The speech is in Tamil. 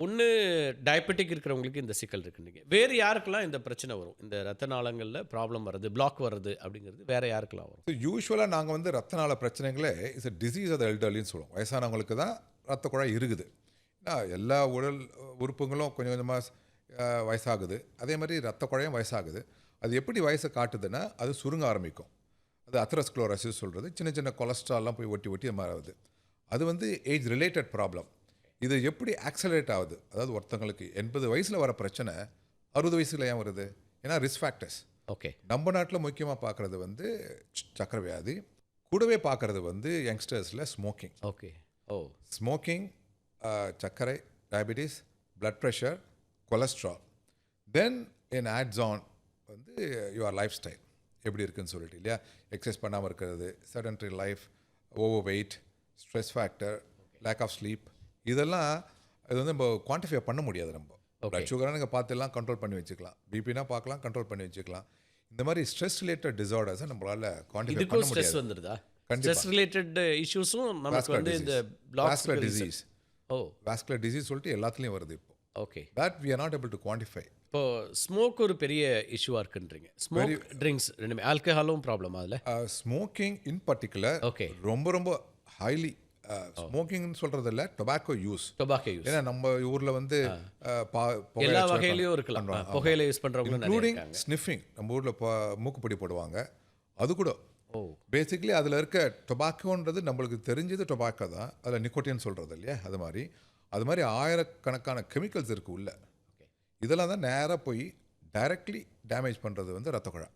ஒண்ணு டயபெட்டிக் இருக்கிறவங்களுக்கு இந்த சிக்கல் இருக்குன்னீங்க. வேறு யாருக்கெல்லாம் இந்த பிரச்சனை வரும்? இந்த ரத்த நாளங்கள்ல ப்ராப்ளம் வர்றது, பிளாக் வர்றது அப்படிங்கிறது வேற யாருக்கெல்லாம் வரும்? யூஸ்வலாக நாங்கள் வந்து ரத்த நாள பிரச்சனைகளே is a disease of the எல்டர்லின்னு சொல்லுவோம். வயசானவங்களுக்கு தான் ரத்த குழாய் இருக்குது. ஏன்னா எல்லா உடல் உறுப்புகளும் கொஞ்சம் கொஞ்சமாக வயசாகுது. அதே மாதிரி ரத்த குழாயும் வயசாகுது. அது எப்படி வயசை காட்டுதுன்னா அது சுருங்க ஆரம்பிக்கும். அது அத்ரஸ்க்ளோரோசிஸ் சொல்கிறது. சின்ன சின்ன கொலஸ்ட்ரால்லாம் போய் ஒட்டி ஒட்டி மாறுது. அது வந்து ஏஜ் ரிலேட்டட் ப்ராப்ளம். இது எப்படி ஆக்சலரேட் ஆகுது? அதாவது ஒருத்தங்களுக்கு 80 வயசில் வர பிரச்சனை 60 வயசில் ஏன் வருது? ஏன்னா ரிஸ்க் ஃபேக்டர்ஸ். ஓகே. நம்ம நாட்டில் முக்கியமாக பார்க்குறது வந்து சக்கரை வியாதி. கூடவே பார்க்குறது வந்து யங்ஸ்டர்ஸில் ஸ்மோக்கிங். ஓகே. ஓ! ஸ்மோக்கிங், சர்க்கரை, diabetes, blood pressure, cholesterol. Then in adds on வந்து யுவர் லைஃப் ஸ்டைல் எப்படி இருக்குன்னு சொல்லிட்டு இல்லையா? எக்ஸசைஸ் பண்ணாமல் இருக்கிறது, sedentary life, overweight, stress factor, lack of sleep, இதெல்லாம் இது வந்து நம்ம குவான்டிஃபை பண்ண முடியாது. நம்ம பிளட் சுகரை நீங்கள் பார்த்துலாம் கண்ட்ரோல் பண்ணி வச்சுக்கலாம், பிபினா பார்க்கலாம் கண்ட்ரோல் பண்ணி வச்சுக்கலாம். இந்த மாதிரி ஸ்ட்ரெஸ் ரிலேட்டட் டிசார்டர்ஸை நம்மளால் குவான்டிஃபை பண்ண இதுக்கும் ஸ்ட்ரெஸ் முடியாது. வந்துருதா? கண்டிப்பா. ஸ்ட்ரெஸ் ரிலேட்டட் இஷ்யூஸும் நமக்கு வாஸ்குலர் வந்து இந்த டிசீஸ், வாஸ்குலர் பிளாக்ஸ் டிசீஸ், ஓ! வாஸ்குலர் டிசீஸ் சொல்லிட்டு எல்லாத்துலேயும் வருது இப்போ. Okay. That we are not able to quantify. இப்போ ஸ்மோக் ஒரு பெரிய இஷ்யூவா இருக்குன்றீங்க. ஸ்மோக், ட்ரிங்க்ஸ் ரெண்டுமே. ஆல்கஹாலும் ப்ராப்ளம் அதுல? Smoking in particular okay. ரொம்ப ரொம்ப ஹைலி ஸ்மோக்கிங்னு சொல்கிறது இல்லை, டொபாக்கோ யூஸ். Tobacco use. ஏன்னா நம்ம ஊரில் வந்து எல்லா வகையிலயும் இருக்கலாம். புகையில யூஸ் பண்றவங்களும் நிறைய இன்க்ளூடிங் இருக்காங்க. ஸ்னிஃபிங். நம்ம ஊரில் மூக்குப்பொடி போடுவாங்க. அது கூட ஓ! பேசிக்லி அதில் இருக்க டொபாக்கோன்றது நம்மளுக்கு தெரிஞ்சது டொபாக்கோ தான். அதில் நிக்கோட்டின் சொல்கிறது இல்லையா? அது மாதிரி ஆயிரக்கணக்கான கெமிக்கல்ஸ் இருக்குது உள்ள. இதெல்லாம் தான் நேராக போய் டைரக்ட்லி டேமேஜ் பண்ணுறது வந்து ரத்த குழாய்.